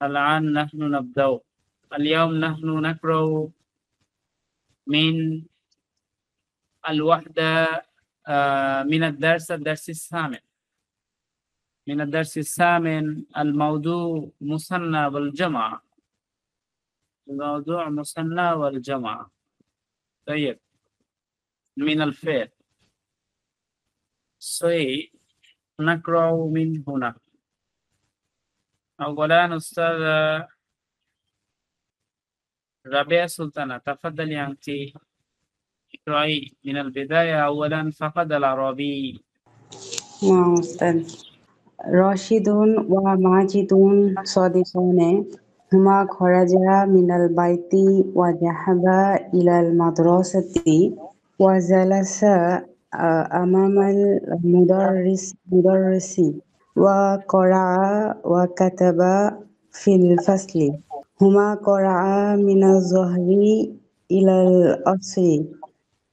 الآن نحن نبدأ. اليوم نحن نقرأ من الوحدة من الدرس الثامن. من الدرس الثامن الموضوع مثنى والجمع. الموضوع مثنى والجمع. طيب، من الفعل نقرأ من هنا. أولا أستاذ ربيع سلطانة، تفضلي أنت اقرأي من البداية. أولا فقد الأعرابي. نعم أستاذ. راشد وماجد صادقان هما خرجا من البيت وذهبا إلى المدرسة وجلسا أمام المدرس وقرأ وكتب في الفصل. هما قرأ من الظهر إلى العصر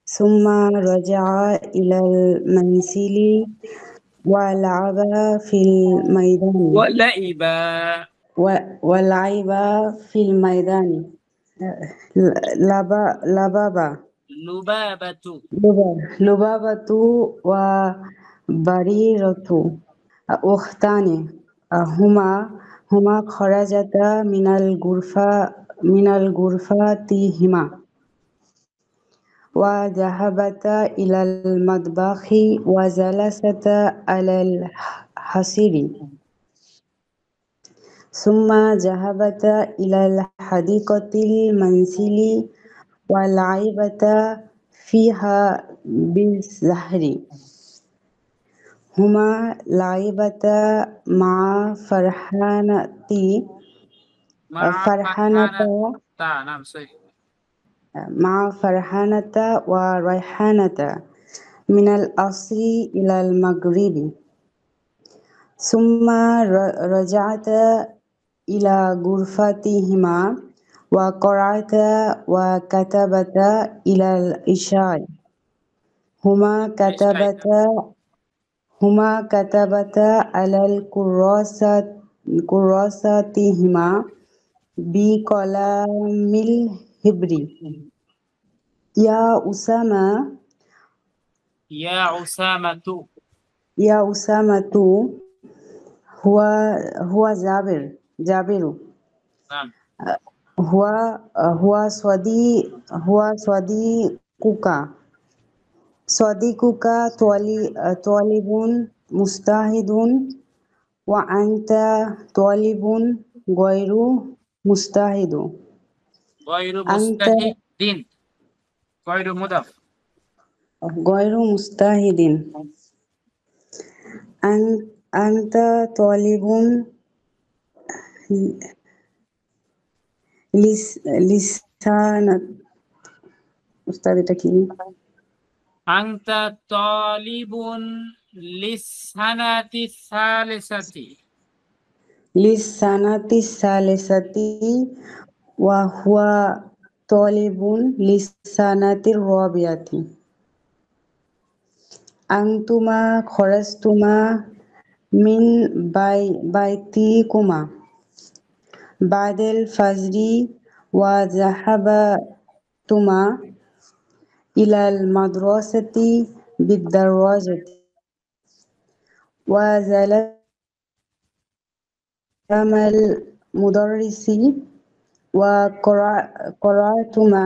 ثم رجع إلى المنزل ولعب في الميدان ولعب في الميدان لبابة وبريرة أختان هما خرجتا من غرفتهما وذهبتا إلى المطبخ وجلستا على الحصير ثم ذهبتا إلى حديقة المنزل ولعبتا فيها بالزهر. هما لعبتا مع فرحانة وريحانة من العصر إلى المغرب ثم رجعتا إلى غرفتهما وقرأتا وكتبتا إلى العشاء. هما كتبتا على كراساتهما بقلم الحبر. يا أسامة هو جابر. نعم. هو صديقك طالب مجتهد وأنت طالب غير مجتهد. غير مضاف. أنت طالب لسانة. أستاذ تكيني. أنت طالب للسنة الثالثة. وهو طالب للسنة الرابعة. أنتما خرجتما من بيتكما بعد الفجر وذهبتما إلى المدرسة بالدراجة وجلستما أمام المدرس وقرأتما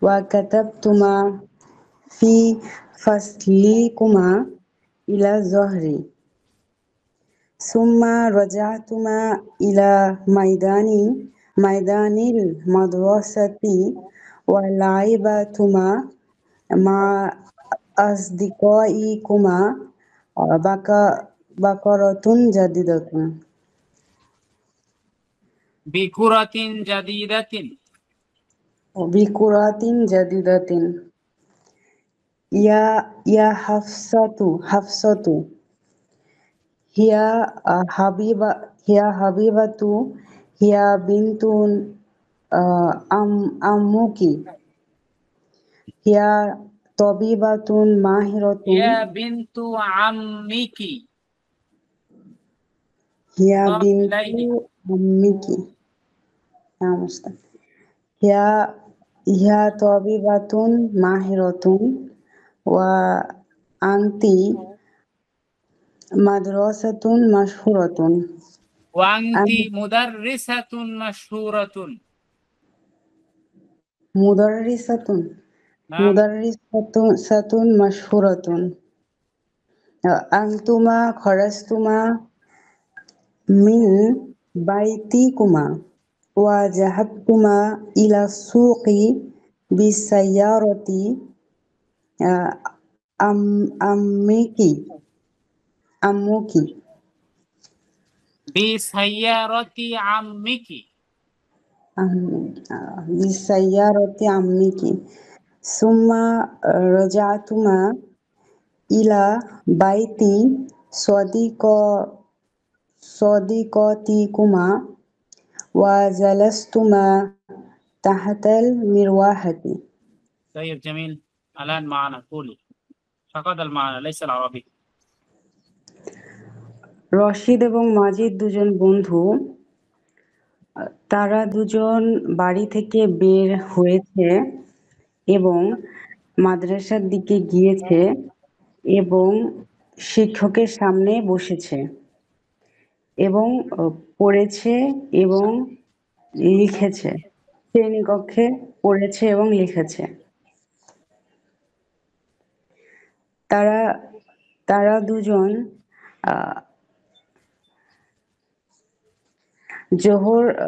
وكتبتما في فصلكما إلى الظهر ثم رجعتما إلى ميدان المدرسة ولعبتما مع أصدقائكما بكرة جديدة. بكرة جديدة. يا حفصة هي حبيبة هي بنت أمك هي طبيبة ماهرة. يا بنت عمك হিয়া মুদাফ বিন্তু ইলাইহি আম্মিকি। নাম উস্তাদ। হিয়া হিয়া তবিবাতুন মাহিরাতুন ওয়া আনতি মাদ্রাসাতুন মাশহুরাতুন। ওয়া আনতি আন- মুদাররিসাতুন মাশহুরাতুন। মুদাররিসাতুন নাম মুদাররিসাতুন মাশহুরাতুন। আনতুমা খরাজতুমা মিন বাইতিকুমা ওয়া যাহাবতুমা ইলা সুqi বিসাইয়ারাতি আম আম্মিকি আম্মুকি বিসাইয়ারাতি আম্মিকি। বিসাইয়ারাতি আম্মিকি সুম্মা রাজাতুমা ইলা বাইতি সদিক সদিকতিকুমা ওয়া জালাস্তুমা তাহাতাল মিরওয়াহাতি। طيب جميل. الآن معنا قولي فقد المعنى ليس العربي. রশিদ এবং মাজিদ দুজন বন্ধু। তারা দুজন বাড়ি থেকে বের হয়েছে এবং মাদ্রাসার দিকে গিয়েছে এবং শিক্ষকের সামনে বসেছে এবং পড়েছে এবং লিখেছে। শ্রেণীকক্ষে পড়েছে এবং লিখেছে। তারা তারা দুজন আহ,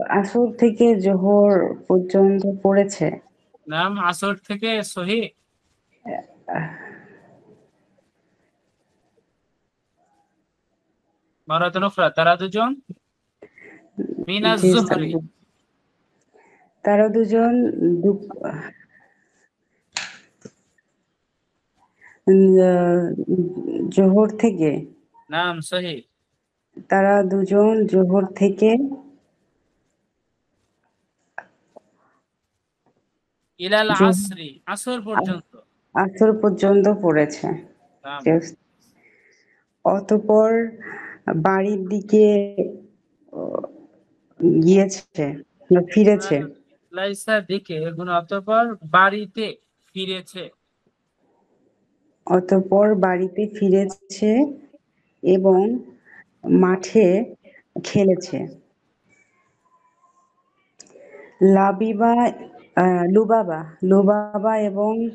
আসর থেকে জোহর পর্যন্ত পড়েছে। নাম আসর থেকে সহি। মারাতুন উখরা তারা দুজন মিনাজ জি স্যার। জুহরি। তারা দুজন জোহর থেকে নাম সহি। তারা দুজন জোহর থেকে ইলাল জোহর আসরি আসর পর্যন্ত। আসর পর্যন্ত পড়েছে। নাম অতঃপর বাড়ির দিকে গিয়েছে ফিরেছে। লাইসা দিকে গুণ অতঃপর বাড়িতে ফিরেছে। অতঃপর বাড়িতে ফিরেছে এবং মাঠে খেলেছে। লাবিবা লুবাবা লুবাবা এবং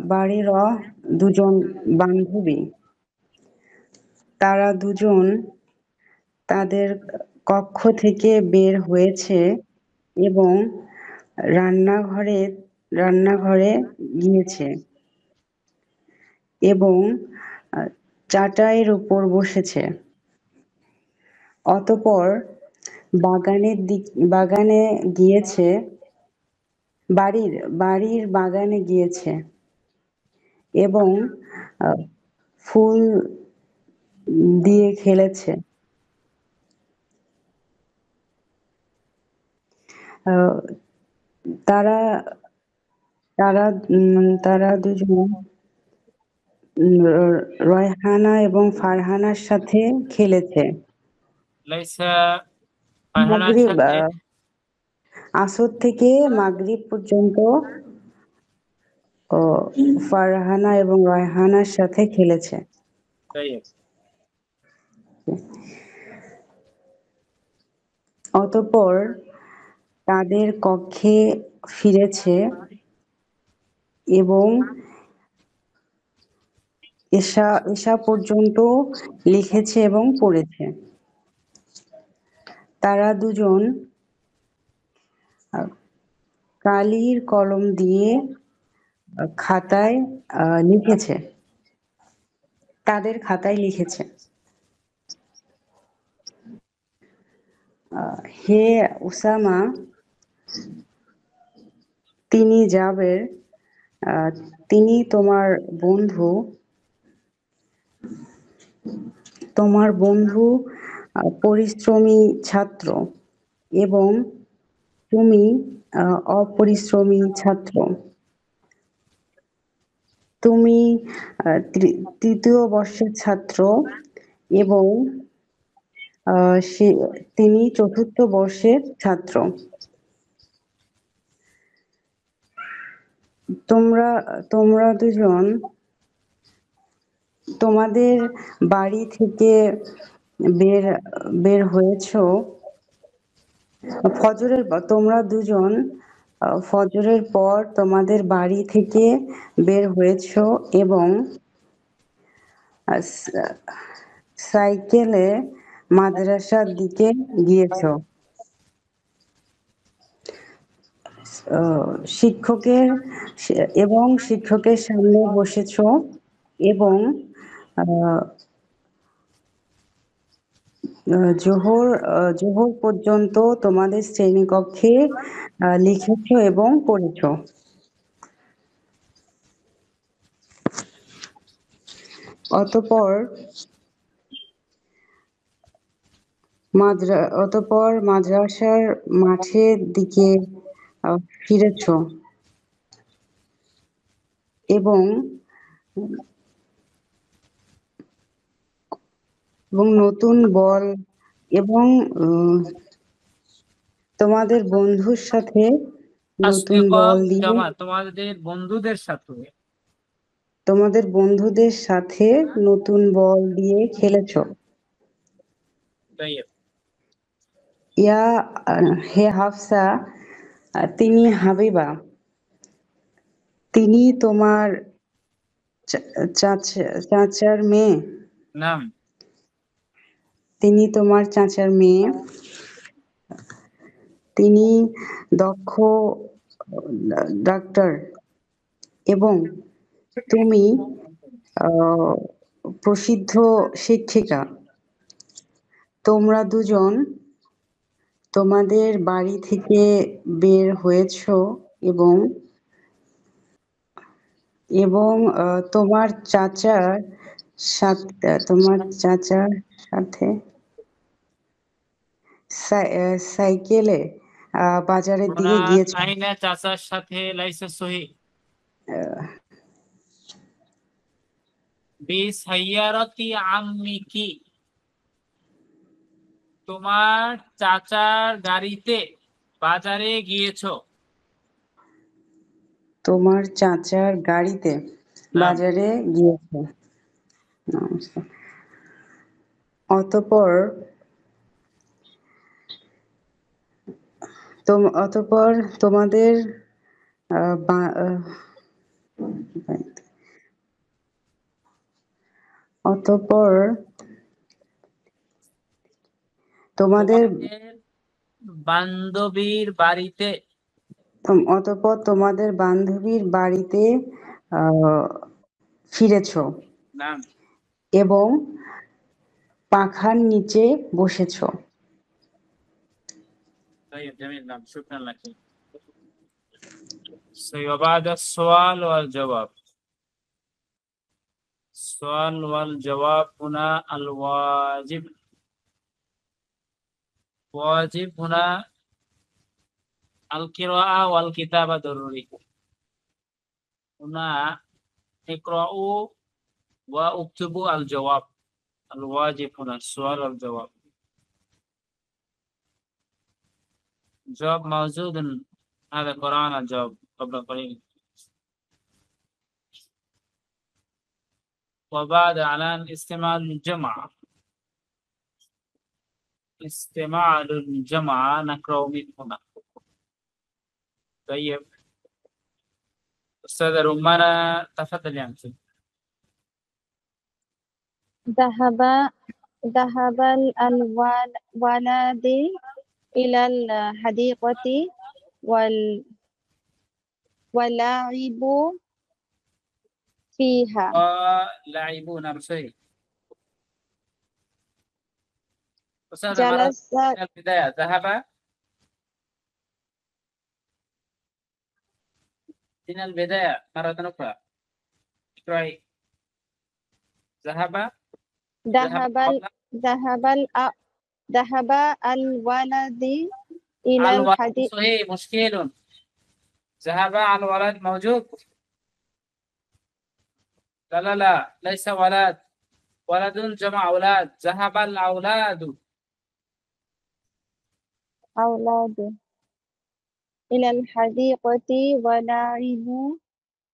বাড়ির দুজন বান্ধবী। তারা দুজন তাদের কক্ষ থেকে বের হয়েছে এবং রান্নাঘরে রান্নাঘরে গিয়েছে এবং চাটাইয়ের উপর বসেছে। অতঃপর বাগানে গিয়েছে বাড়ির বাগানে গিয়েছে এবং ফুল দিয়ে খেলেছে। আহ, তারা তারা তারা দুজন রায়হানা এবং ফারহানার সাথে খেলেছে। লাইসা ফারহানার মাগরিব সাথে। আসর থেকে মাগরিব পর্যন্ত ফারহানা এবং রায়হানার সাথে খেলেছে। طيب অতঃপর তাদের কক্ষে ফিরেছে এবং এশা পর্যন্ত লিখেছে এবং পড়েছে। তারা দুজন কালির কলম দিয়ে খাতায় লিখেছে। তাদের খাতায় লিখেছে। হে উসামা, তিনি জাবের, তিনি তোমার বন্ধু পরিশ্রমী ছাত্র এবং তুমি অপরিশ্রমী ছাত্র। তুমি তৃতীয় বর্ষের ছাত্র এবং তিনি চতুর্থ বর্ষের ছাত্র। তোমরা দুজন তোমাদের বাড়ি থেকে বের হয়েছো তোমরা দুজন ফজরের পর তোমাদের বাড়ি থেকে বের হয়েছো এবং সাইকেলে মাদ্রাসার দিকে গিয়েছো। শিক্ষকের সামনে বসেছো এবং জোহর পর্যন্ত তোমাদের শ্রেণীকক্ষে লিখেছো এবং পড়েছো। অতঃপর মাদ্রাসার মাঠের দিকে ফিরেছো এবং নতুন বল এবং তোমাদের বন্ধুর সাথে নতুন বল দিয়ে তোমাদের বন্ধুদের সাথে নতুন বল দিয়ে খেলেছো। হে হাফসা, তিনি হাবিবা, তিনি তোমার চাচার মেয়ে। নাম তিনি তোমার চাচার মেয়ে। তিনি দক্ষ ডাক্তার এবং তুমি প্রসিদ্ধ শিক্ষিকা। তোমরা দুজন তোমাদের বাড়ি থেকে বের হয়েছো এবং তোমার চাচার সাথে সাইকেলে বাজারের দিকে গিয়েছো। আইনা চাচার সাথে লাইসা সহি বিসাইয়ারাতি আম্মিকি, তোমার চাচার গাড়িতে বাজারে গিয়েছো। তোমার চাচার গাড়িতে বাজারে গিয়েছো। অতঃপর তোমাদের বান্ধবীর বাড়িতে ফিরেছো এবং পাখার নিচে বসেছো। شكرا لك. وبعد السؤال والجواب. السؤال والجواب هنا الواجب. واجب هنا القراءة والكتابة ضروري. هنا اقرأوا واكتبوا الجواب. الواجب هنا السؤال والجواب. جواب موجود، هذا قرآن الجواب قبل قليل. وبعد إعلان استعمال الجمع نقرأ من هنا. طيب أستاذة رمانة تفضلي أنت. ذهب الولد إلى الحديقة ولعبوا فيها. لعبوا نفسه. جلس البداية ذهب من البداية مرة أخرى. اقرأي. ذهب الولد إلى الحديقة. صحيح، مشكل. ذهب الولد موجود. لا ليس ولد. ولد جمع أولاد. ذهب الأولاد أولاده إلى الحديقة ولعبوا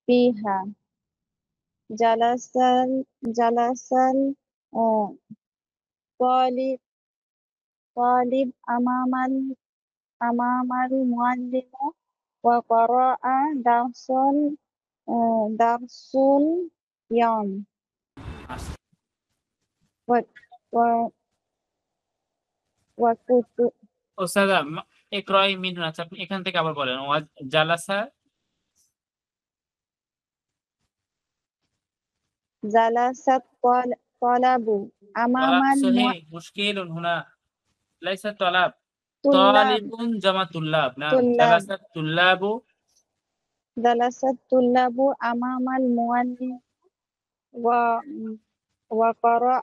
فيها. جلس الطالب أمام المعلم وقرأ درس اليوم و- و- وكتب ওস্তাদা ইকরাই মিন আছে, আপনি এখান থেকে আবার বলেন। জালাসা جلس الطلب أمام طلب صحيح مشكل هنا ليس طلب الطلاب طالب جمع طلاب نعم جلس الطلاب جلس الطلاب أمام المعلم و- وقرأ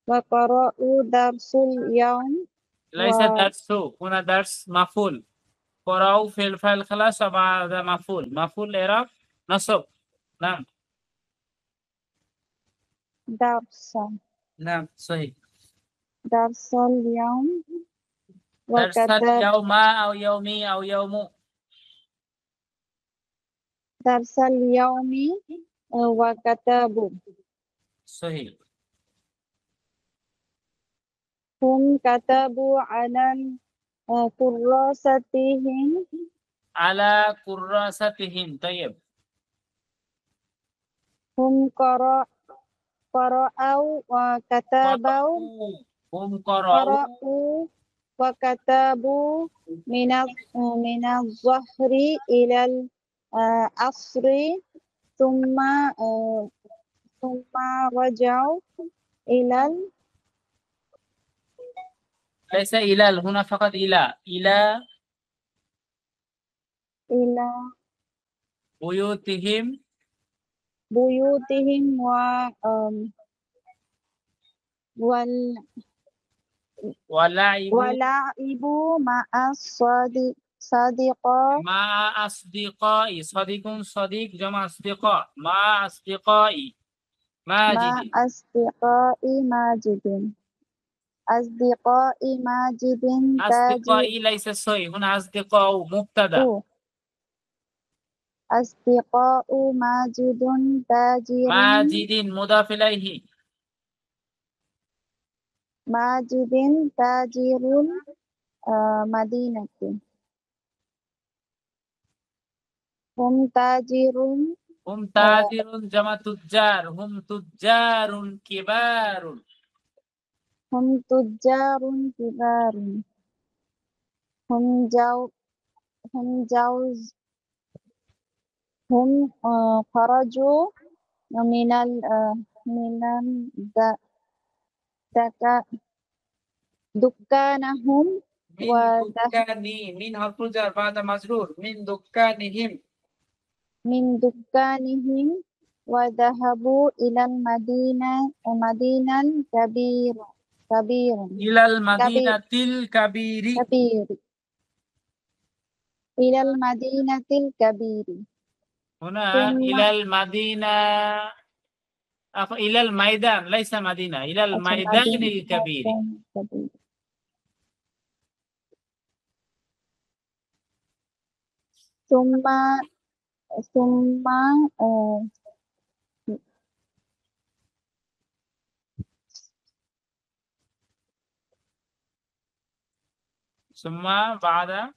وقرأوا درس اليوم ليس درس هنا درس مفعول قرأوا في الفعل خلاص بعد مفعول إعراب نصب نعم نعم صحيح درس اليوم درس وكتب اليوم أو يومي أو يوم درس اليوم وكتبوا صحيح هم كتبوا على كراستهم على كراستهم طيب هم قرأوا وكتبوا هم قرأوا وكتبوا من الظهر إلى العصر ثم رجعوا إلى ليس إلى هنا فقط إلى بيوتهم بيوتهم ولعبوا ولعبوا مع الصديقة مع أصدقائي صديق جمع أصدقاء مع أصدقائي ماجد أصدقاء ماجد أصدقائي ليس صحيح هنا أصدقاء مبتدأ أصدقاء ماجد ماجد مضاف إليه تاجر مدينة هم تاجر جمع تجار هم تجار كبار هم تجار كبار هم خرجوا من دكانهم من حرف الجر بعد مجرور من دكانهم وذهبوا إلى المدينة كبيرة إلى المدينة الكبير إلى المدينة الكبير هنا ثم إلى المدينة إلى الميدان ليس مدينة إلى الميدان الكبير ثم ثم بعد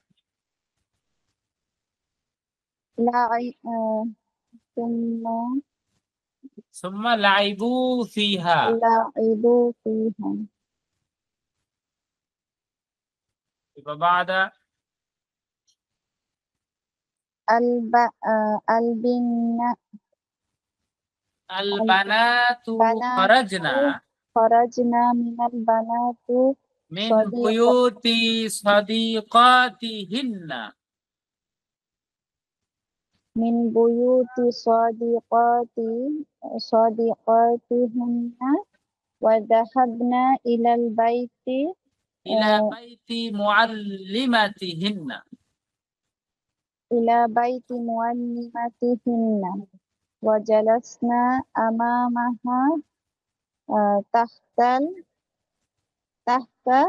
ثم لعبوا فيها بعد البنات خرجنا من البنات من بيوت صديقاتهن من بيوت صديقاتهن وذهبنا إلى بيت معلمتهن وجلسنا أمامها tahtal tahta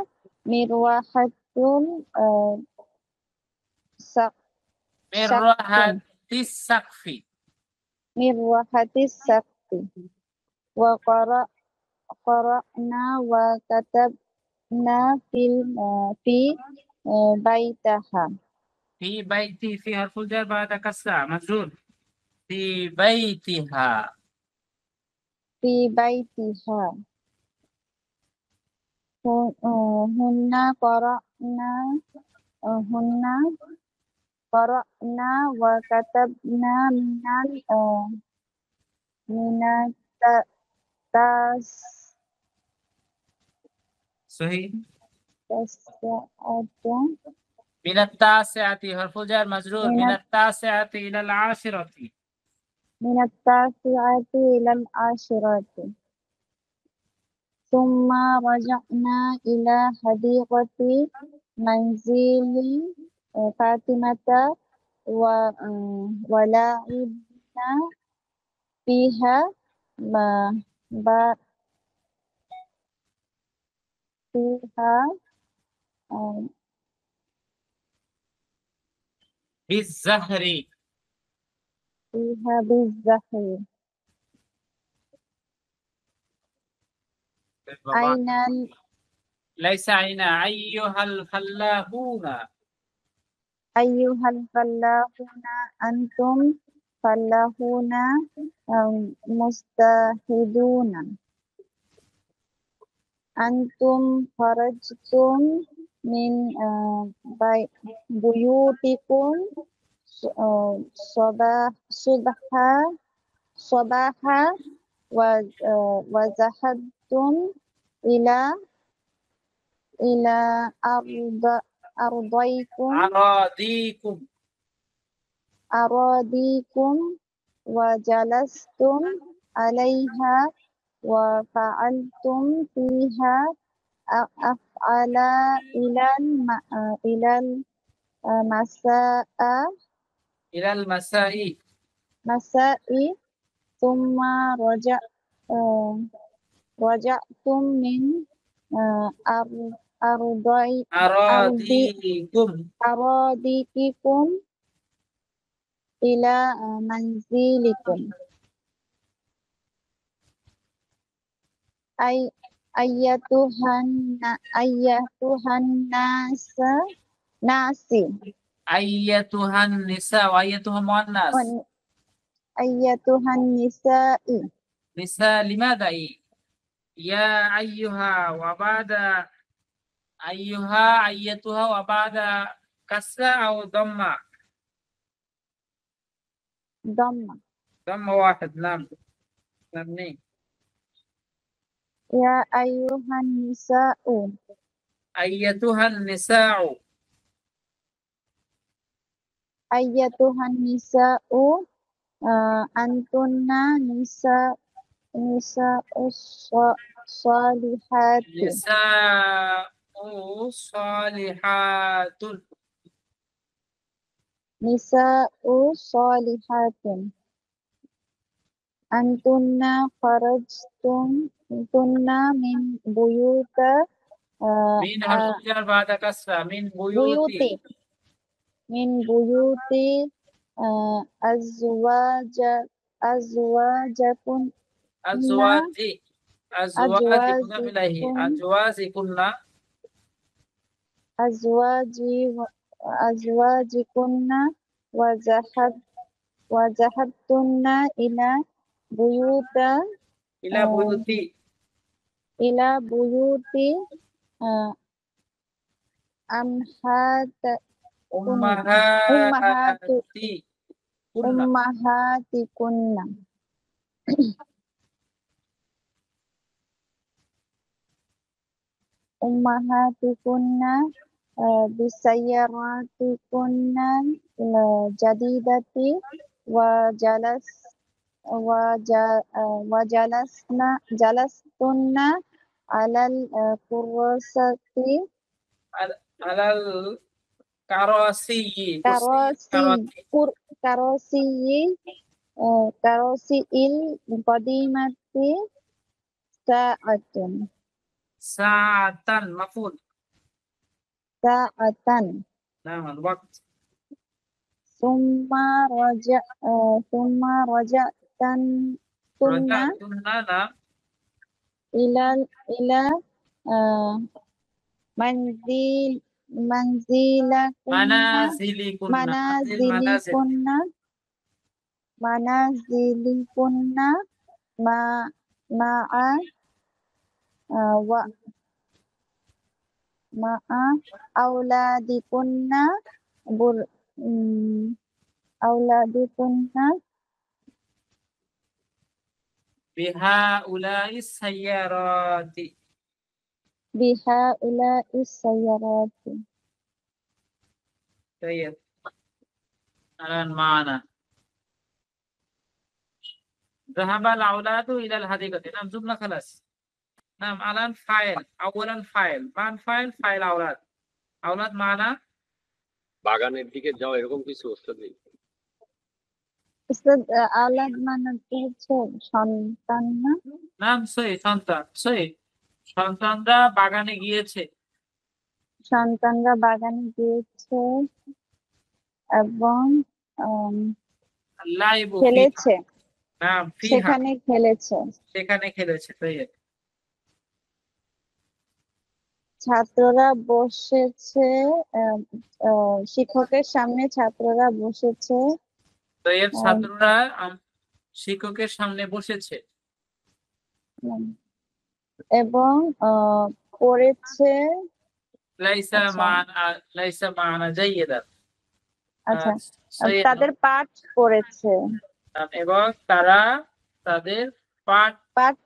mirwahatul من syakun راحة السقف. mirwahatis sakti wa qara'na wa katabna fi baitaha في بيتي في حرف الجر بعد كسرة مجرور في بيتها. fi baitiha hunna qara'na wa katabna minat tas صحيح. tas'atu من التاسعة حرف الجر مجرور من minat التاسعة إلى العاشرة. minat tasi'ati ilal ashirati thumma raja'na ila hadiqati manzili Fatimata wa la'ibna fiha ma ba fiha بالزهر. fiha bizahri ainal ليس عينا أيها الفلاحون. ayyuhal fallahuna antum fallahuna mustahiduna antum kharajtum min buyutikum sabaha wa zahabtum ila ardaikum أراضيكم. aradikum wa jalastum alaiha wa fa'altum fiha af'ala ilal إلى المساء. masa'i thumma raja'tum min أراضيكم. aradikikum ila manzilikum ayyatuhan nasi أيتها النساء وأيتها مؤنث. ayyatuhan nisa'i نساء لماذا يا أيها وبعد أيها أيتها وبعد كسرة أو ضمة؟ dhamma ضمة واحد. نعم اثنين. ya ayyuhan nisa'u أيتها النساء. ayyatuhan nisa'u antunna nisa'us salihati نساء صالحات. nisa'u salihatin antunna min buyuta من حرف الجر بعد كسرة من buyuti بيوت. min buyuti azwajakum أزواجي أزواجي مضاف إليه أزواجكن. azwajikunna wa zahabtunna ila buyuta إلى بيوتي. ila buyuti أمهاتي كن. ummahatikunna ummahatikunna bisayyaratikunna jadidati wa jalastunna alal kurasati على الكراسي. karosiyi karosiil qadimati সাআতুন সাআতান মাফুল। সাআতান নাম الوقت সুম্মা রাজাতান কুন্না رجعتنا নাম ইলা আহ, মানজিলাকুন্না মানাজিলিকুন্না মানজিল মানাজিল মানাজিলিকুন্না মা মাআ ওয়া মাআ আওলাদিকুন্না বুর আওলাদিকুন্না বিহাউলাইস সাইয়ারাতি। বিহাউলাইস সাইয়ারাতি طيب الآن معنا ذهب الأولاد إلى الحديقة. نعم جملة خلاص. نعم الآن فاعل أولا فاعل من فاعل أولاد أولاد معنا বাগানের দিকে যাও এরকম কিছু ওস্তাদ নেই? উস্তাদ আওলাদ মানে হচ্ছে সন্তান না? নাম সই সন্তান সই সন্তানরা বাগানে গিয়েছে। সন্তানরা বাগানে গিয়েছে এবং লাইবু খেলেছে, নাম ফিহা সেখানে খেলেছে। সেখানে খেলেছে। طيب ছাত্ররা বসেছে, শিক্ষকের সামনে ছাত্ররা বসেছে। طيب ছাত্ররা শিক্ষকের সামনে বসেছে এবং পড়েছে। লাইসা আচ্ছা। মা'না লাইসা মা'না জাইয়্যিদান। আচ্ছা, সৈয়দ তাদের পাঠ পড়েছে, এবং তারা তাদের পাঠ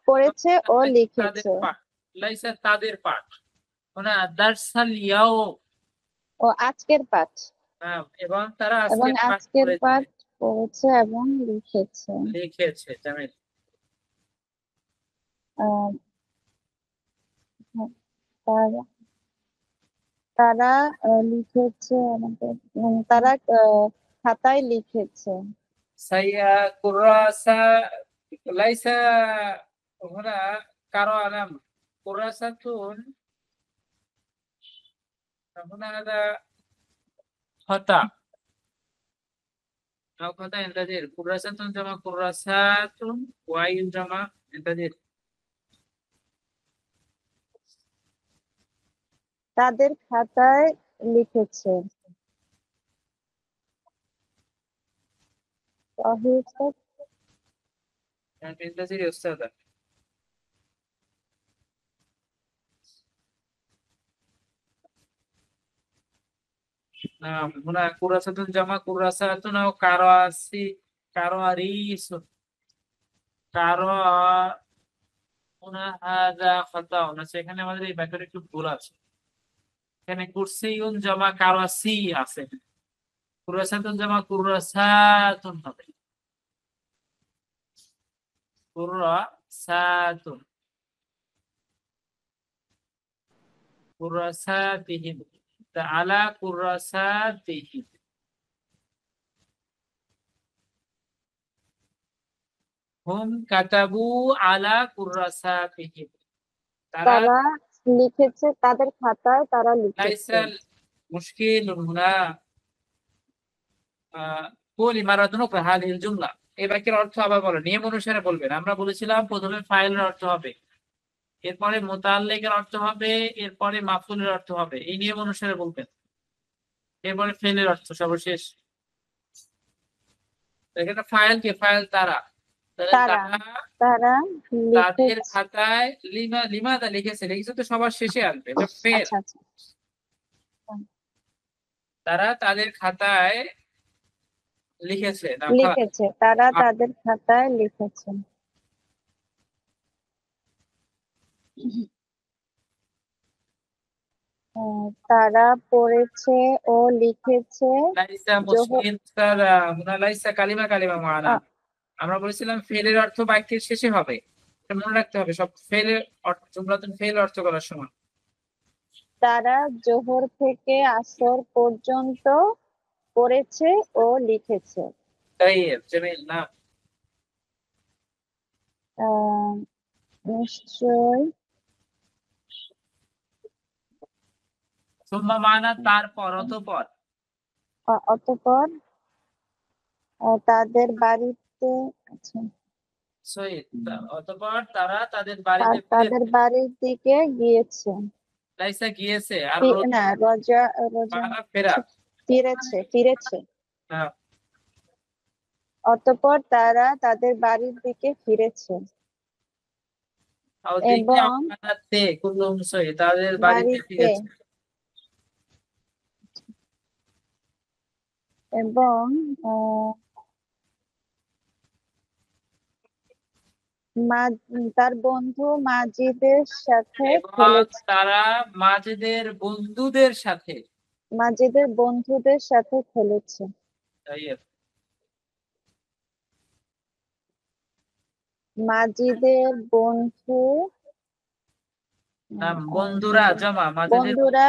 পড়েছে ও তাদের লিখেছে। পাঠ লাইসা তাদের পাঠ ওনা দারসাল ইয়াউম ও আজকের পাঠ, এবং তারা এবং আজকের পড়েছে, পাঠ পড়েছে এবং লিখেছে। জামিল। তারা লিখেছে, তারা খাতায় লিখেছে। সাইয়া কুরাসা লাইসা هنا قرأ نعم كراسة هنا هذا خطأ أو خطأ ينتظر كراسة جمع كراسات وعين جمع ينتظر তাদের খাতায় লিখেছে। ينتظر يا أستاذ। نعم هنا كراسة جمع كراسات أو كراريس هنا هذا خطأ هنا সেখানে আমাদের এই ব্যাপারে একটু ভুল আছে। এখানে কুরসিউন জামা কারাসি আছে, কুরাসাতুন জামা কুরাসাতুন হবে। কুরাসাতুন কুরাসাতিহিম আলা কুরাসাতিহিম। হুম কাতাবু আলা কুরাসাতিহিম তারা লিখেছে, তাদের খাতায় তারা লিখেছে। লাইসাল মুশকিল হুনা কুলি মারাতুন উখরা হাযিহিল জুমলা। এই বাক্যের অর্থ আবার বলো, নিয়ম অনুসারে বলবেন। আমরা বলেছিলাম প্রথমে ফাইলের অর্থ হবে, এরপরে মুতাআল্লিকের অর্থ হবে, এরপরে মাফউলের অর্থ হবে। এই নিয়ম অনুসারে বলবেন, এরপরে ফেলের অর্থ সর্বশেষ। এখানে ফাইল কে ফাইল তারা তাদের খাতায় লিমাদা লিখেছে তো সবার শেষে আসবে ফেল। তারা তাদের খাতায় লিখেছে তারা তাদের খাতায় লিখেছে। তারা পড়েছে ও লিখেছে। লাইসা মুশকিল তারা হুনা লাইসা কালিমা মানা। আমরা বলেছিলাম ফেলের অর্থ বাক্যের শেষে হবে, এটা মনে রাখতে হবে সব ফেলের অর্থ জুমলাতুন ফেল অর্থ করার সময়। তারা জোহর থেকে আসর পর্যন্ত পড়েছে ও লিখেছে। তাইব জামিল। না নিশ্চয় সুম্মা মানা তারপর অতঃপর অতঃপর তাদের বাড়িতে আচ্ছা সহিত অতঃপর তারা তাদের বাড়িতে তাদের বাড়ির দিকে গিয়েছে লাইসা গিয়েছে আর না রজা রজা মানা ফেরা ফিরেছে হ্যাঁ, অতঃপর তারা তাদের বাড়ির দিকে ফিরেছে ওদিকে এবং আমানাতে কুল্লুম সহিত তাদের বাড়িতে বাড়িতে ফিরেছে এবং তার বন্ধু মাজিদের সাথে এবং খেলেছে তারা মাজিদের বন্ধুদের সাথে মাজিদের বন্ধুদের সাথে খেলেছে তাইয়েব, মাজিদের বন্ধু নাম বন্ধুরা জমা মাজিদের বন্ধুরা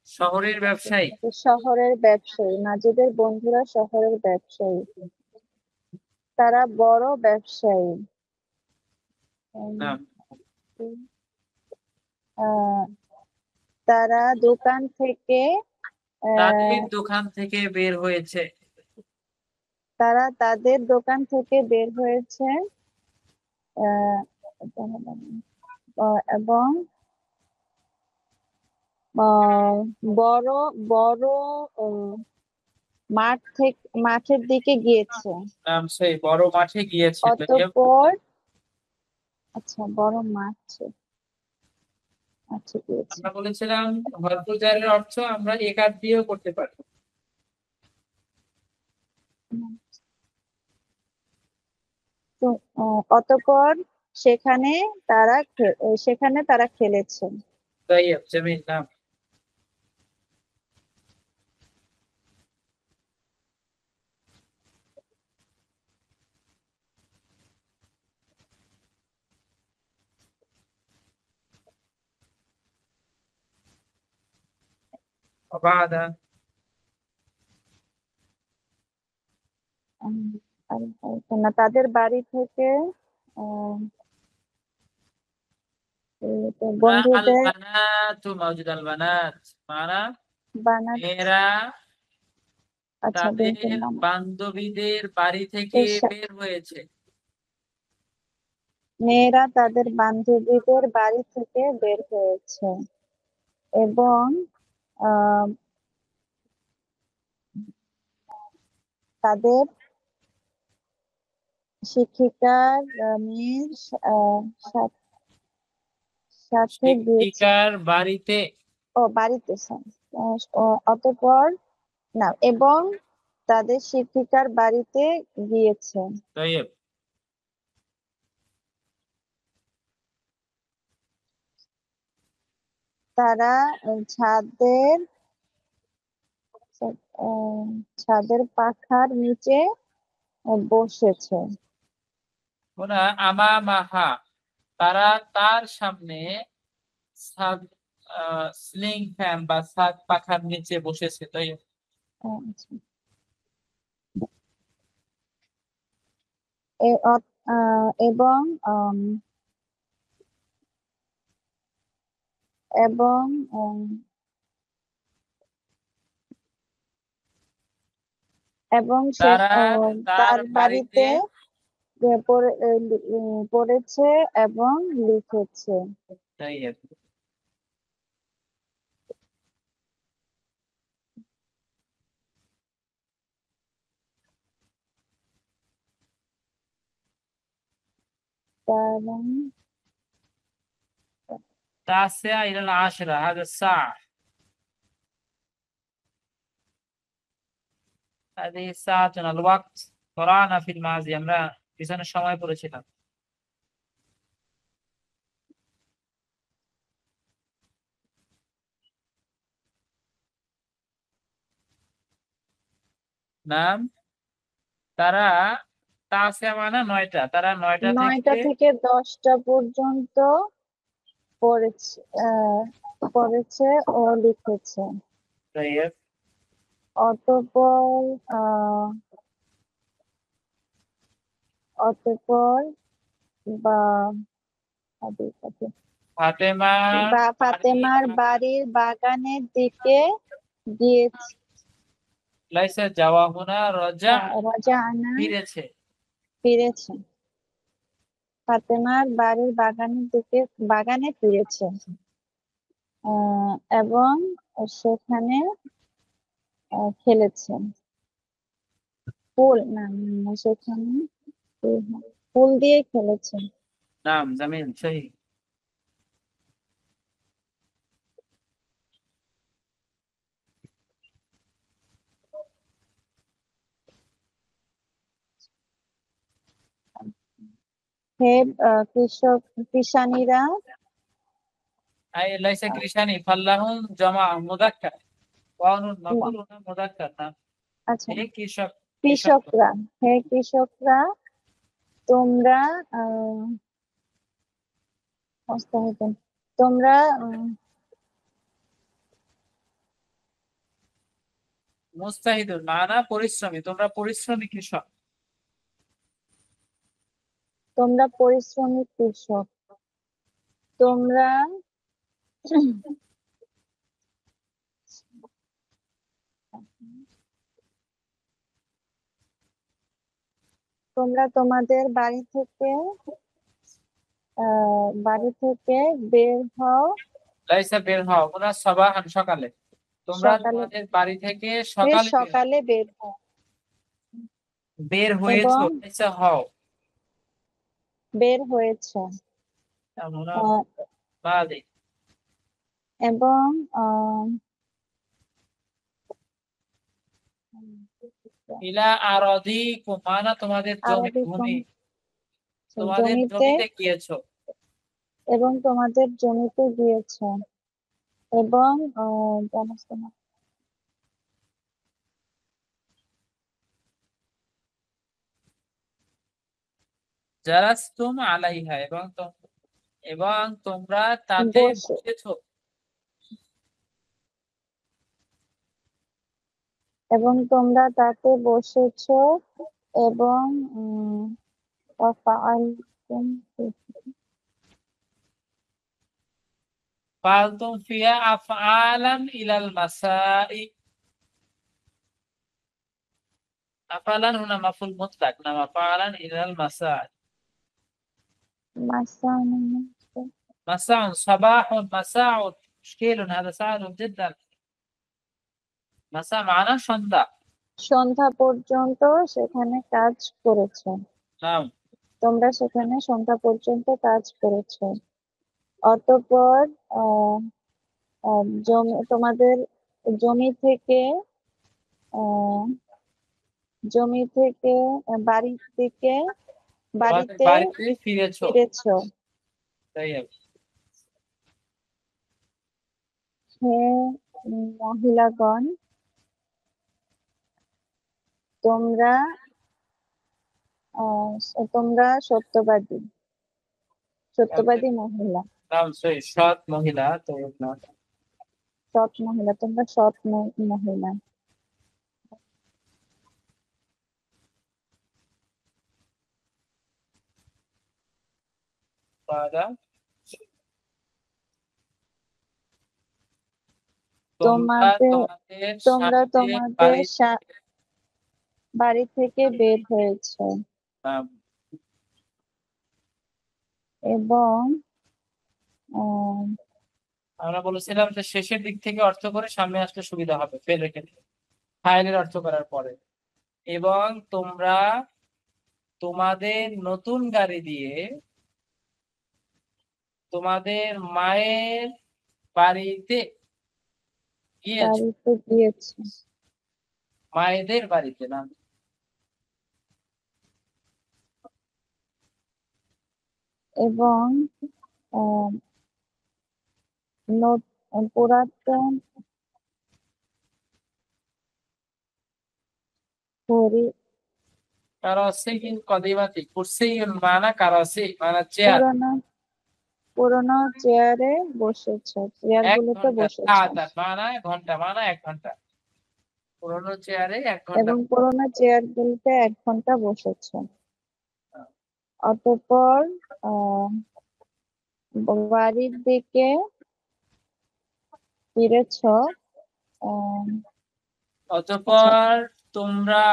শহরের ব্যবসায়ী শহরের ব্যবসায়ী মাজিদের বন্ধুরা শহরের ব্যবসায়ী তারা বড় ব্যবসায়ী নাম তারা দোকান থেকে তাদের দোকান থেকে বের হয়েছে তারা তাদের দোকান থেকে বের হয়েছে এবং বড় বড় মাঠের দিকে গিয়েছে নাম সেই বড় মাঠে গিয়েছে তাইয়েব। অতঃপর আচ্ছা বড় মাঠে আচ্ছা গিয়েছে আমরা বলেছিলাম ভরপুর জারের অর্থ আমরা একার দিয়েও করতে পারি তো অতঃপর সেখানে তারা খেলেছে তাইয়েব জমিন নাম وبعد না তাদের বাড়ি থেকে বন্ধুদের البنات موجود البنات معنا বানাচ্ছে মেয়েরা আচ্ছা তাদের বিনতির নাম বান্ধবীদের বাড়ি থেকে বের হয়েছে মেয়েরা তাদের বান্ধবীদের বাড়ি থেকে বের হয়েছে এবং আহ, তাদের শিক্ষিকার মেয়ের সাথে গিয়েছে শিক্ষিকার বাড়িতে বাড়িতে অতঃপর না এবং তাদের শিক্ষিকার বাড়িতে গিয়েছে طيب তারা ছাদের পাখার নিচে বসেছে هنا আমামাহা তারা তার সামনে স্লিং ফ্যান বা ছাদ পাখার নিচে বসেছে তাই আচ্ছা। এবং এবং এবং তারা তার তার বাড়িতে বাড়িতে পড়েছে এবং লিখেছে তাই কারণ التاسعة إلى العاشرة هذا الساعة هذه ساعتنا الوقت قرأنا في الماضي আমরা পিছনের সময় পড়েছিলাম নাম তারা তাসিয়া মানে 9টা তারা 9টা থেকে 10টা পর্যন্ত পড়েছে ও লিখেছে طيب অতঃপর অতঃপর বা ফাতেমা ফাতেমার বাড়ির বাগানের দিকে গিয়েছে। লাইসা জাওয়াহুনা রজা রাজানা ফিরেছে। ফিরেছে। ফাতেমার বাড়ির বাগানে ফিরেছে এবং সেখানে খেলেছে। সেখানে ফুল দিয়ে খেলেছে। নাম জামিল সহি। হে কৃষানীরা, আই লাইসা কৃষানি ফাল্লাহুম জামা মুযাক্কার ওয়ানুন মাফুলুনা মুযাক্কার নাম। আচ্ছা, হে কৃষক হে কৃষকরা, তোমরা তোমরা মুস্তাহিদুন মানা পরিশ্রমী, তোমরা পরিশ্রমী কৃষক। তোমরা পরিশ্রমী কৃষক। তোমরা তোমরা তোমাদের বাড়ি থেকে বের হও। লাইসা বের হও ওনা সাবাহান সকালে, তোমরা সকালে তোমাদের বাড়ি থেকে সকালে সকালে বের হও বের হয়েছো। এবং লাইসা হও বের হয়েছে আমরা আহ, বাদে এবং ইলা আরাদিকুম মানা তোমাদের ভূমি, তোমাদের জমিতে জমিতে গিয়েছো। এবং তোমাদের জমিতে গিয়েছে এবং জালাসতুম আলাইহা এবং তোমরা তাতে বসেছো। এবং তোমরা তাতে বসেছো এবং ফালতুম ফিয়া আফআলান ইলাল মাসাই। আফআলান হুনা মাফুল মুতলাক না আফআলান ইলাল মাসাই। مساء صباح مساء مشكل هذا سهل جدا مساء معنا সন্ধ্যা। সন্ধ্যা পর্যন্ত সেখানে কাজ করেছে। নাম তোমরা সেখানে সন্ধ্যা পর্যন্ত কাজ করেছো। অতঃপর তোমাদের জমি থেকে বাড়িতে ফিরেছো। তাই হে মহিলাগণ, তোমরা সত্যবাদী মহিলা। নাম সৎ মহিলা তো সৎ মহিলা, তোমরা সৎ মহিলা। তোমরা তোমাদের বাড়ি থেকে বের হয়েছে এবং আমরা বলেছিলাম যে শেষের দিক থেকে অর্থ করে সামনে আসলে সুবিধা হবে, ফেল রেখে ফাইলের অর্থ করার পরে। এবং তোমরা তোমাদের নতুন গাড়ি দিয়ে তোমাদের মায়ের বাড়িতে গিয়েছে। মায়েদের বাড়িতে না। এবং পুরাতন কারাসিন কদিমাতি কুরসিয়ুন মানা কারাসি মানা চেয়ার। পুরোনো চেয়ারে বসেছে, চেয়ারগুলোতে বসেছে। মানা ঘন্টা মানা 1 ঘন্টা। পুরোনো চেয়ারে 1 ঘন্টা। এবং পুরোনো চেয়ারগুলোতে 1 ঘন্টা বসেছে। অতঃপর আহ বাড়ির দিকে ফিরেছ। আহ আচ্ছা, অতঃপর তোমরা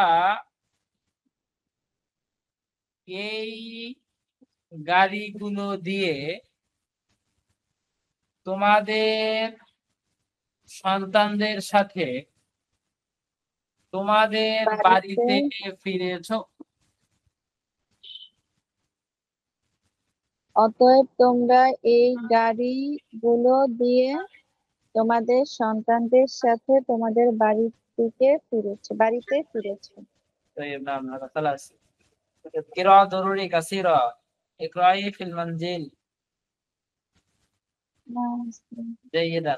এই গাড়িগুলো দিয়ে তোমাদের সন্তানদের সাথে তোমাদের বাড়িতে বাড়িতে ফিরেছো। অতএব তোমরা এই গাড়িগুলো দিয়ে তোমাদের সন্তানদের সাথে তোমাদের বাড়িতে ফিরেছো। طيب نعم هذا خلاص. قراءة ضروري كثيرة. اقرأي في المنزل جيدا.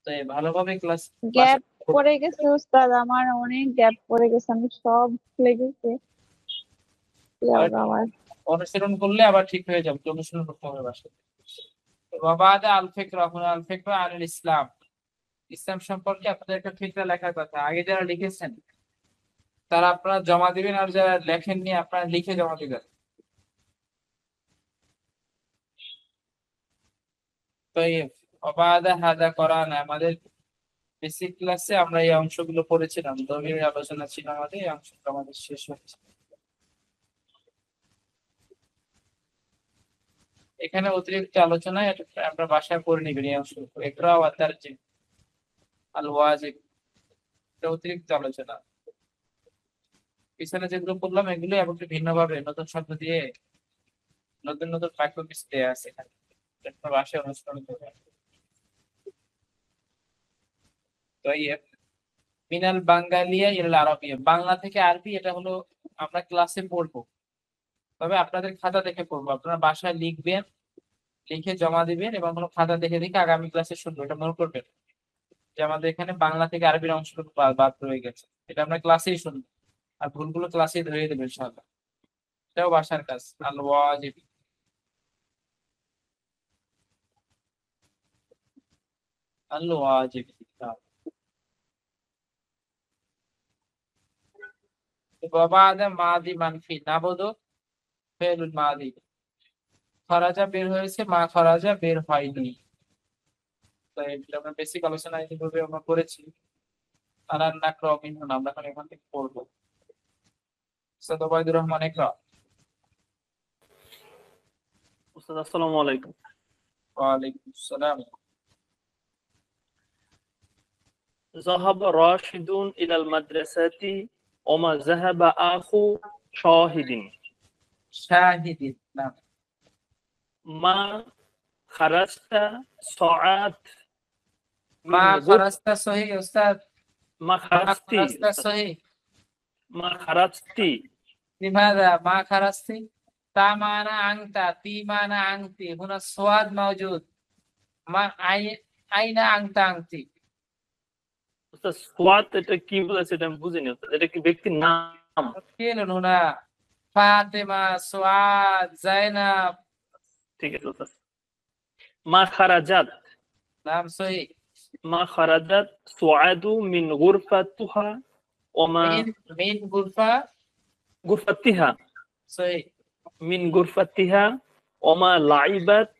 طيب ভালোভাবে ক্লাস গ্যাপ পড়ে গেছে উস্তাদ, আমার অনেক গ্যাপ পড়ে গেছে, আমি সব ভুলে গেছি। কি হবে আমার? অনুশীলন করলে আবার ঠিক হয়ে যাবে, অনুশীলন করতে হবে বাসায়। ওয়াবাদা আল ফিকরা, হুনা আল ফিকরা আনিল ইসলাম, ইসলাম সম্পর্কে আপনাদের একটা ফিকরা লেখার কথা। আগে যারা লিখেছেন তারা আপনারা জমা দিবেন, আর যারা লেখেননি আপনারা লিখে জমা দিবেন। طيب ওয়াবাদা হাদা কোরআন, আমাদের বেসিক ক্লাসে আমরা এই অংশগুলো পড়েছিলাম, গভীর আলোচনা ছিল আমাদের, এই অংশটা আমাদের শেষ হয়েছে। এখানে অতিরিক্ত আলোচনা, এটা আমরা বাসায় পড়ে নিবেন। এই অংশ ইকরা ওয়া তারজিম আল ওয়াজিব, এটা অতিরিক্ত আলোচনা। পিছনে যেগুলো বললাম এগুলো এবং একটু ভিন্নভাবে নতুন শব্দ দিয়ে নতুন নতুন বাক্য কিছু দেয়া আছে এখানে, এটা বাসায় অনুসরণ করবেন। তো এই মিনাল বাঙ্গালিয়া ইল আরবিয়া, বাংলা থেকে আরবি, এটা হলো আমরা ক্লাসে পড়বো, তবে আপনাদের খাতা দেখে পড়বো। আপনারা বাসায় লিখবেন, লিখে জমা দিবেন এবং কোনো খাতা দেখে দেখে আগামী ক্লাসে শুনবো। এটা মনে করবেন যে আমাদের এখানে বাংলা থেকে আরবির অংশটুকু বাদ রয়ে গেছে, এটা আমরা ক্লাসেই শুনবো, আর ভুলগুলো ক্লাসেই ধরিয়ে দেবেন ইনশাআল্লাহ। এটাও বাসার কাজ। আল ওয়াজিব, আল ওয়াজিব। وبعد মাদি মানফি নাবুদু ফেলুল মাদি, খরাজা বের হয়েছে, মা খরাজা বের হয়নি। তো এটা আমরা বেসিক আলোচনা এইভাবে আমরা করেছি। আনান নাকরা মিনহুন, আমরা এখন এখান থেকে পড়বো। উস্তাদ ওবায়দুর রহমান ইকরা। উস্তাদ আসসালামু আলাইকুম। ওয়ালাইকুম আসসালাম। ذهب راشد إلى المدرسة وما ذهب أخو شاهد. শাহিদিন, নাম। ما خرجت ساعات মা من غرفة. খরাস্তা সহি উস্তাদ, ما মা خرجت খরাস্তা সহি। ما خرجت لماذا ما خرجتي؟ تا معنى أنت، تي معنى أنت، هنا السواد موجود. ما أين أنت أنت؟ উস্তাদ সোয়াত এটা কি বলেছে এটা আমি বুঝিনি উস্তাদ, এটা কি ব্যক্তির নাম? فعل هنا فاطمة، سعاد، زينب। ঠিক আছে উস্তাদ। ما خرجت نعم صحيح. ما خرجت سعاد من غرفتها وما من غرفتها صحيح. من غرفتها وما لعبت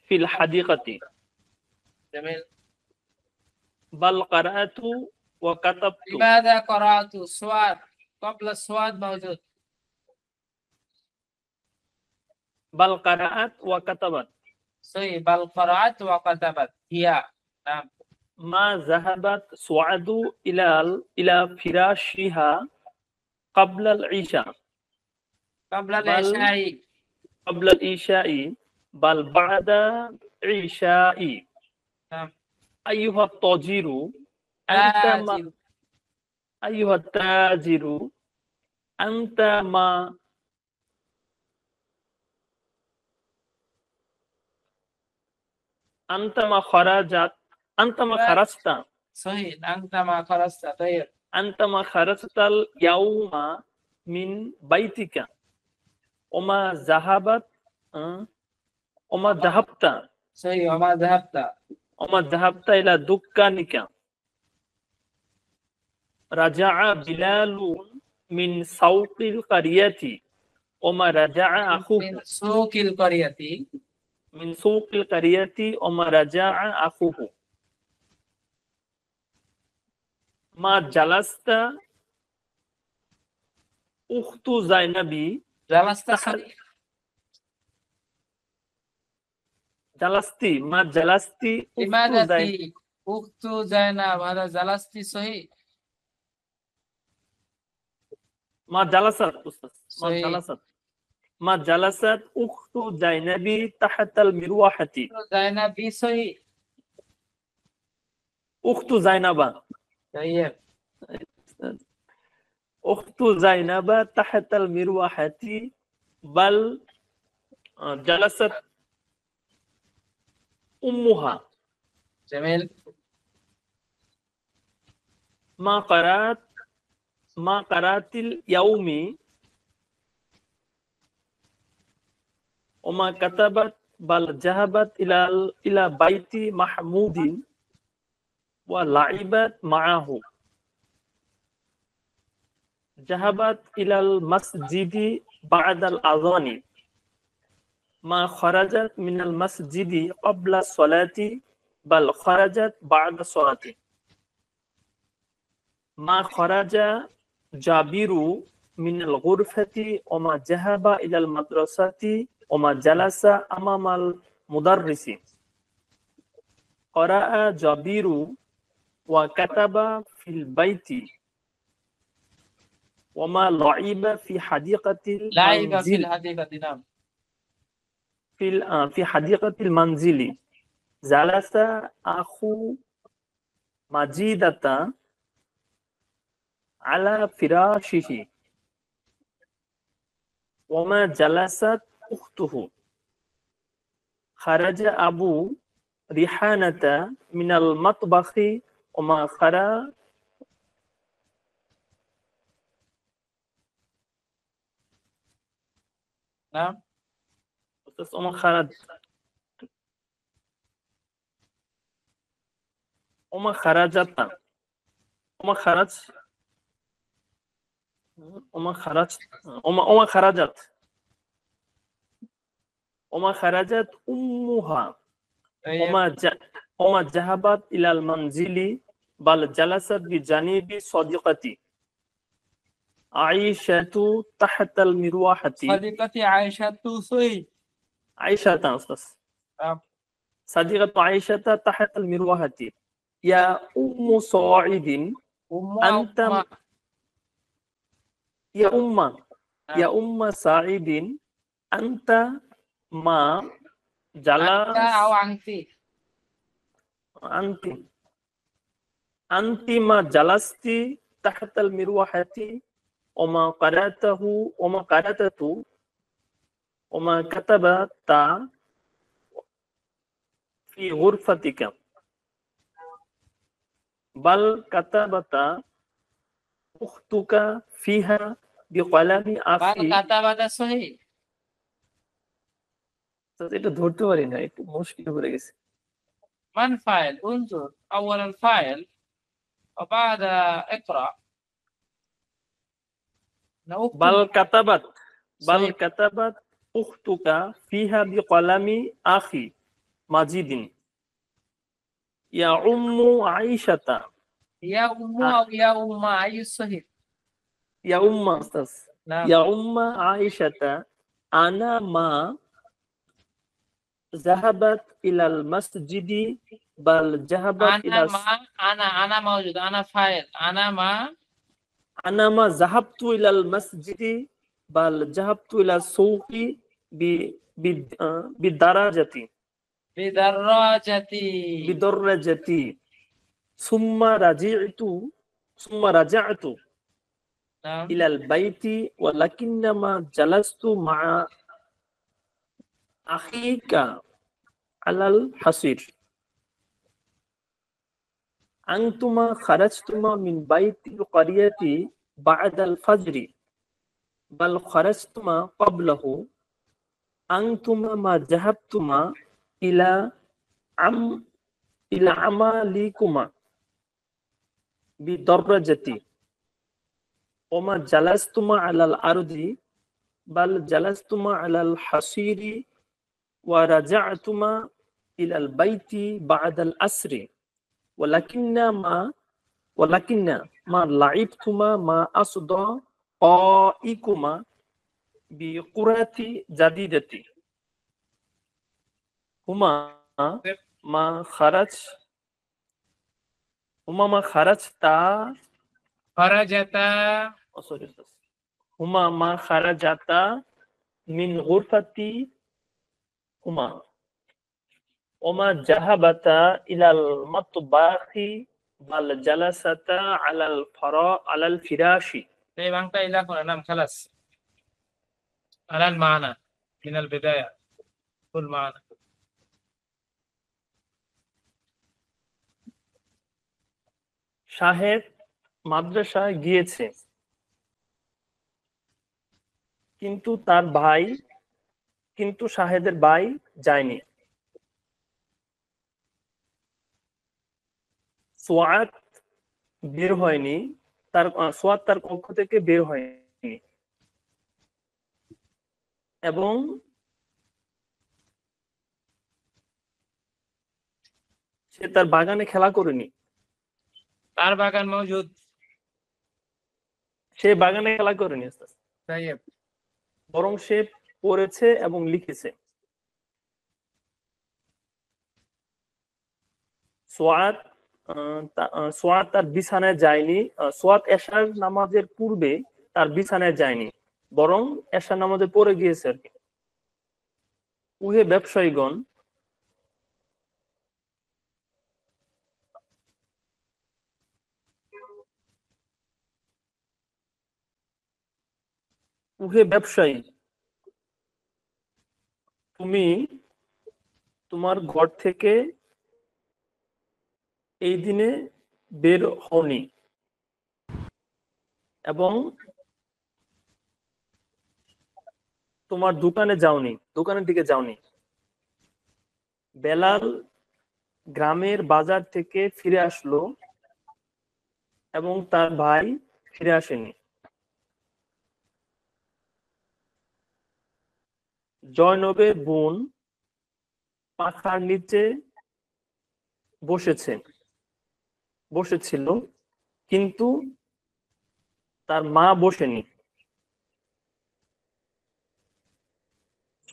في الحديقة. جميل. بل قرأت وكتبت. لماذا قرأت؟ سواد قبل السواد موجود. بل قرأت وكتبت. صحيح، بل قرأت وكتبت هي. نعم. ما ذهبت سعاد إلى فراشها قبل العشاء. قبل العشاء. قبل العشاء بل بعد العشاء. نعم. أيها التاجر أنت ما آجل. أيها التاجر أنت ما أنت ما خرجت أنت ما خرجت صحيح، أنت ما خرجت. طيب. أنت ما خرجت اليوم من بيتك وما ذهبت وما ذهبت صحيح، وما ذهبت. وما ذهبت إلى دكانك. رجع بلال من سوق القرية ওমা রাজাআ আখুহু মিন সুকিল কারিয়াতি মিন সুকিল কারিয়াতি ওমা রাজাআ আখুহু মা জালাস্তা উখতু জাইনাবি জালাস্তা তাহাত সহি জালাস্তি মা জালাস্তি উখতু লিমাদাতি জাইন উখতু জাইনাব হাদা জালাস্তি সহি মা জালাসাত উস্তাদ মা সহি জালাসাত মা জালাসাত উখতু জাইনাবি তাহাতাল মিরওয়াহাতি জাইনাবি সহি উখতু জাইনাবা তাইয়্যিব উখতু জাইনাবা তাহাতাল মিরওয়াহাতি বাল জালাসাত উম্মুহা জামিল মা কারাতিল ইয়াউমি ওমা কাতাবাত বাল জাহাবাত ইলা বাইতি মাহমুদিন ওয়া লাইবাত মাআহু জাহাবাত ইলাল মাসজিদি বা'দাল আযানি মা খারাজাত মিনাল মাসজিদি ক্বাবলা সলাতি বাল খারাজাত বা'দা সলাতি মা খারাজা জাবিরু মিনাল গুরফাতি ওমা জাহাবা ইলাল মাদ্রাসাতি ওমা জালাসা আমামাল মুদাররিসি ক্বারাআ জাবিরু ওয়া কাতাবা ফিল বাইতি ওমা লাইবা ফি হাদিকাতিল লাইবা মানজিল ফিল হাদিকাতি নাম في حديقة المنزل جلس أخو مجيدة على فراشه وما جلست أخته خرج أبو ريحانة من المطبخ وما خرج নাম وما خرج وما خرجت وما خرج وما خرجت وما خرجت وما خرجت أمها তাইয়্যিব وما ذهبت إلى المنزل بل جلست بجانب صديقتي عائشة تحت المروحة হাদিকাতি আয়েশা তু সহি عائشة أستاذ নাম صديقة عائشة تحت المروحة يا أم صاعد উম্মু أنت উম্মা يا أم يا أم سعيد أنت ما আনতা جلس আও আনতি أنت أنت ما جلست تحت المروحة وما قرأته وما قرأته وما كتبت في غرفتك بل كتبت أختك فيها بقلم বাল أخي কাতাবাদা সহি এটা ধরতে পারি না একটু মুশকিল পড়ে গেছে من فاعل انظر أول الفاعل وبعد اقرأ نكتب بل كتبت صحيح. كتبت أختك فيها بقلم أخي مجيد يا أم عائشة يا أم أو يا أم أي الصحيح يا أم أستاذ نعم يا أم عائشة أنا ما ذهبت إلى المسجد بل ذهبت إلى أنا موجود أنا فاعل أنا ما ذهبت إلى المسجد بل ذهبت إلى السوق بالدراجة بدراجتي ثم رجعت نعم إلى البيت ولكنما جلست مع أخيك على الحصير أنتما خرجتما من بيت القرية بعد الفجر بل خرجتما قبله أنتما ما ذهبتما إلى عملكما بدراجة وما جلستما على الأرض বাল জালাস্তুমা আলাল হাসিরি ওয়া রাজা'তুমা ইলাল বাইতি বা'দাল আসরি ওয়ালাকিন্না মা ওয়ালাকিন্না মা লাইবতুমা মা আসদা قائكما بقرة جديدة هما ما خرج هما ما خرجتا খরাজাতা sorry هما ما خرجتا من غرفة هما وما ذهبتا إلى المطبخ بل جلستا على الفراش এই বাংটা ইলা করে নাম খালাস আলাল মানা মিনাল বিদায়া কুল মানা শাহেদ মাদ্রাসায় গিয়েছে কিন্তু শাহেদের ভাই যায়নি সোয়াত বের হয়নি সোয়াত তার কক্ষ থেকে বের হয়নি এবং সে তার বাগানে খেলা করেনি তার বাগান মওজুদ সে বাগানে খেলা করেনি তাইব বরং সে পড়েছে এবং লিখেছে সোয়াত তার বিছানায় যায়নি সোয়াত এশার নামাজের পূর্বে তার বিছানায় যায়নি বরং এশার নামাজে পড়ে গিয়েছে আর কি উহে ব্যবসায়ীগণ ব্যবসায়ী তুমি তোমার ঘর থেকে এই দিনে বের হওনি এবং তোমার দোকানের দিকে যাওনি বেলাল গ্রামের বাজার থেকে ফিরে আসলো এবং তার ভাই ফিরে আসেনি জয়নবের বোন পাখার নিচে বসেছিল কিন্তু তার মা বসেনি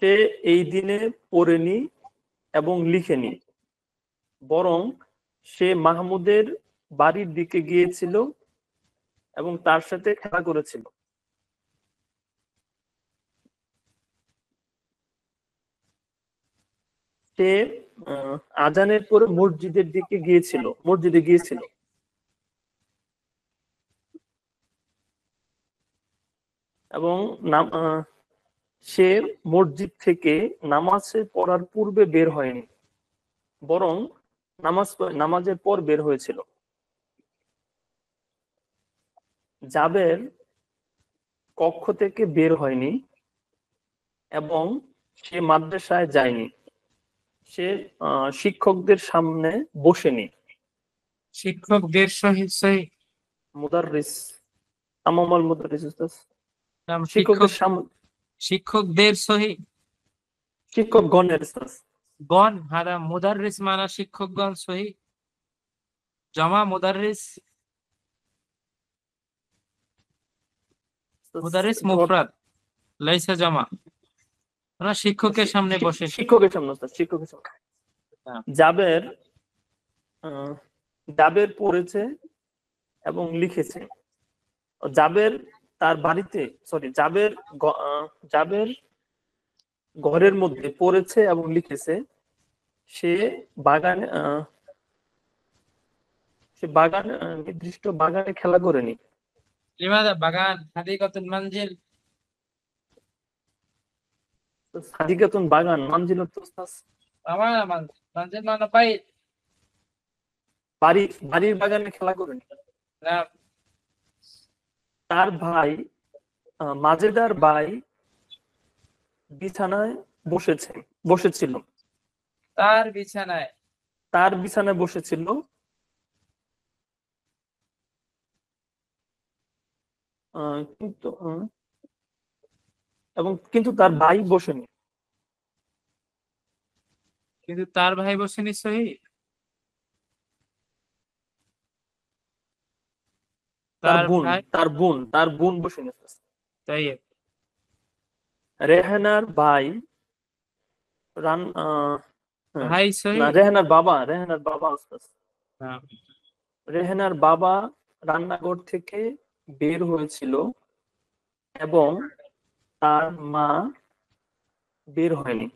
সে এই দিনে পড়েনি এবং লিখেনি বরং সে মাহমুদের বাড়ির দিকে গিয়েছিল এবং তার সাথে খেলা করেছিল সে আজানের পরে মসজিদে গিয়েছিল এবং সে মসজিদ থেকে নামাজ পড়ার পূর্বে বের হয়নি বরং নামাজের পর বের হয়েছিল জাবের কক্ষ থেকে বের হয়নি এবং সে মাদ্রাসায় যায়নি সে শিক্ষকদের সামনে বসেনি শিক্ষকদের সহিত মুদাররিস আমামাল মুদাররিস উস্তাদ নাম শিক্ষকদের সামনে শিক্ষকদের সহি শিক্ষকগণের উস্তাদ গণ হাদা মুদাররিস মানা শিক্ষকগণ সহি জামা মুদাররিস মুফরাদ লাইসা জামা ওরা শিক্ষকের সামনে বসে শিক্ষকের সামনে জাবের পড়েছে এবং লিখেছে জাবের তার বাড়িতে জাবের ঘরের মধ্যে পড়েছে এবং লিখেছে সে বাগানে নির্দিষ্ট বাগানে খেলা করেনি লিমাদা বাগান হাদিকাতুল মানজিল হাদিকাতুন বাগান মানজিল আমার মানজিল মানে বাইত বাড়ির বাগানে খেলা করেনি না তার ভাই মাজেদার ভাই বিছানায় বসেছিল তার বিছানায় বসেছিল কিন্তু এবং কিন্তু তার ভাই বসেনি। কিন্তু তার ভাই বসেনি সহি। তার ভাই তার বোন বসেনি। তাই রেহানার ভাই রান হ্যাঁ, ভাই সহি। না রেহানার বাবা ওস্তাদ। হ্যাঁ, রেহানার বাবা রান্নাঘর থেকে বের হয়েছিল এবং তার মা বের হয়নি,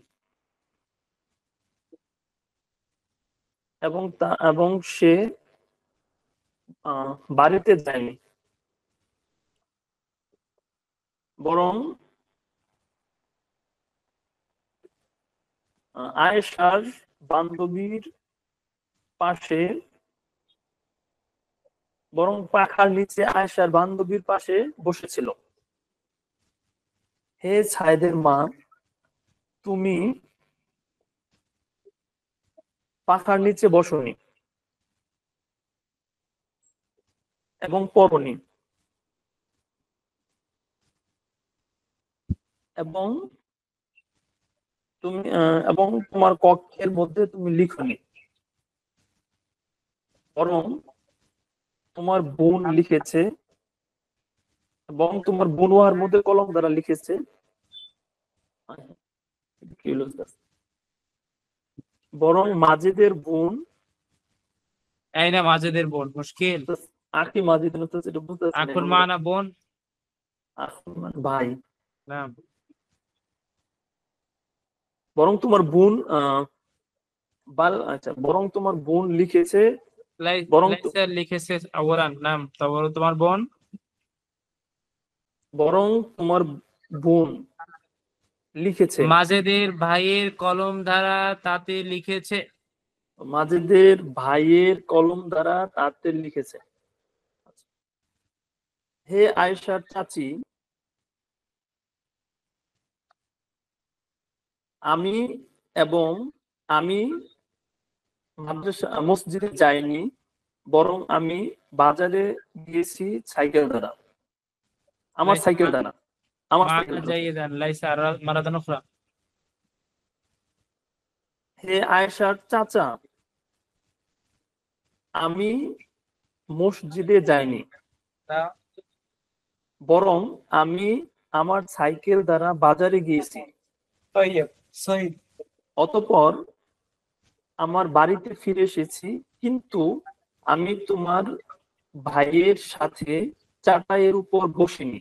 এবং সে বাড়িতে যায়নি, বরং আয়েশার বান্ধবীর পাশে পাখার নিচে আয়েশার বান্ধবীর পাশে বসেছিল। হে সাইদের মা, তুমি পাখার নিচে বসোনি এবং পড়োনি, এবং এবং তোমার কক্ষের মধ্যে তুমি লিখোনি, বরং তোমার বোন লিখেছে, এবং তোমার বোন উহার মধ্যে কলম দ্বারা লিখেছে। কি হলো স্যার? বরং মাজেদের বোন, এই না মাজেদের বোন মুশকিল। আখি মাজেদ না তো, এটা বুঝতে পারছি না। আখুর মা না বোন? ভাই। না, বরং তোমার বোন আচ্ছা, বরং তোমার বোন লিখেছে, লাইসা লিখেছে আওরান নাম, তারপর তোমার বোন। বরং তোমার বোন লিখেছে, মাজেদের ভাইয়ের কলম দ্বারা তাতে লিখেছে। মাজেদের ভাইয়ের কলম দ্বারা তাতে লিখেছে। হে আয়েশার চাচি, আমি আমি মসজিদে যাইনি, বরং আমি বাজারে গিয়েছি সাইকেল দ্বারা, আমার সাইকেল দ্বারা। জাইদান লাইসা মারাদান উখরা। হে আয়েশার চাচা, আমি মসজিদে যাইনি, বরং আমি আমার সাইকেল দ্বারা বাজারে গিয়েছি, অতঃপর আমার বাড়িতে ফিরে এসেছি, কিন্তু আমি তোমার ভাইয়ের সাথে চাটাইয়ের উপর বসিনি।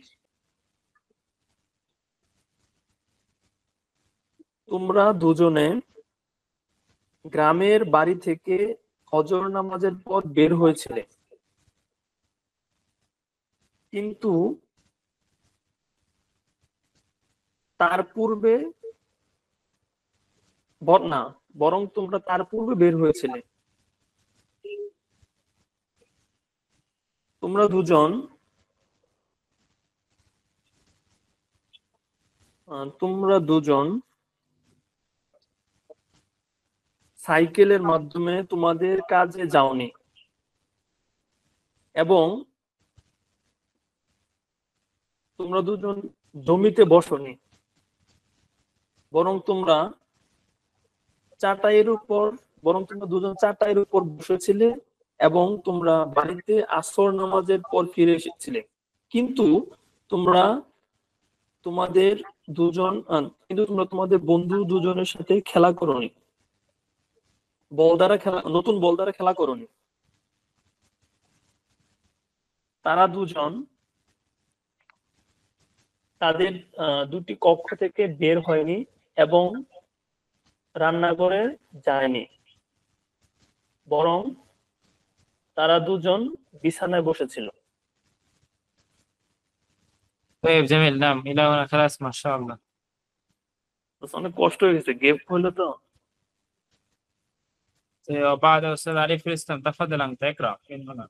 তোমরা দুজনে গ্রামের বাড়ি থেকে ফজর নামাজের পর বের হয়েছিলে, কিন্তু তার পূর্বে না, বরং তোমরা তার পূর্বে বের হয়েছিলে। তোমরা দুজন সাইকেলের মাধ্যমে তোমাদের কাজে যাওনি, এবং তোমরা দুজন জমিতে বসোনি, বরং তোমরা দুজন চাটাইয়ের উপর বসেছিলে, এবং তোমরা বাড়িতে আসর নামাজের পর ফিরে এসেছিলে, কিন্তু তোমরা তোমাদের বন্ধু দুজনের সাথে খেলা করোনি, নতুন বল দ্বারা খেলা করোনি। তারা দুজন তাদের দুটি কক্ষ থেকে বের হয়নি এবং রান্নাঘরে যায়নি, বরং তারা দুজন বিছানায় বসেছিল। طيب جميل نعم إلى هنا خلاص ما شاء الله. অনেক কষ্ট হয়ে গেছে, গেপ হইলো তো। وبعد أستاذ علي في الإسلام تفضل أنت اقرأ من هنا.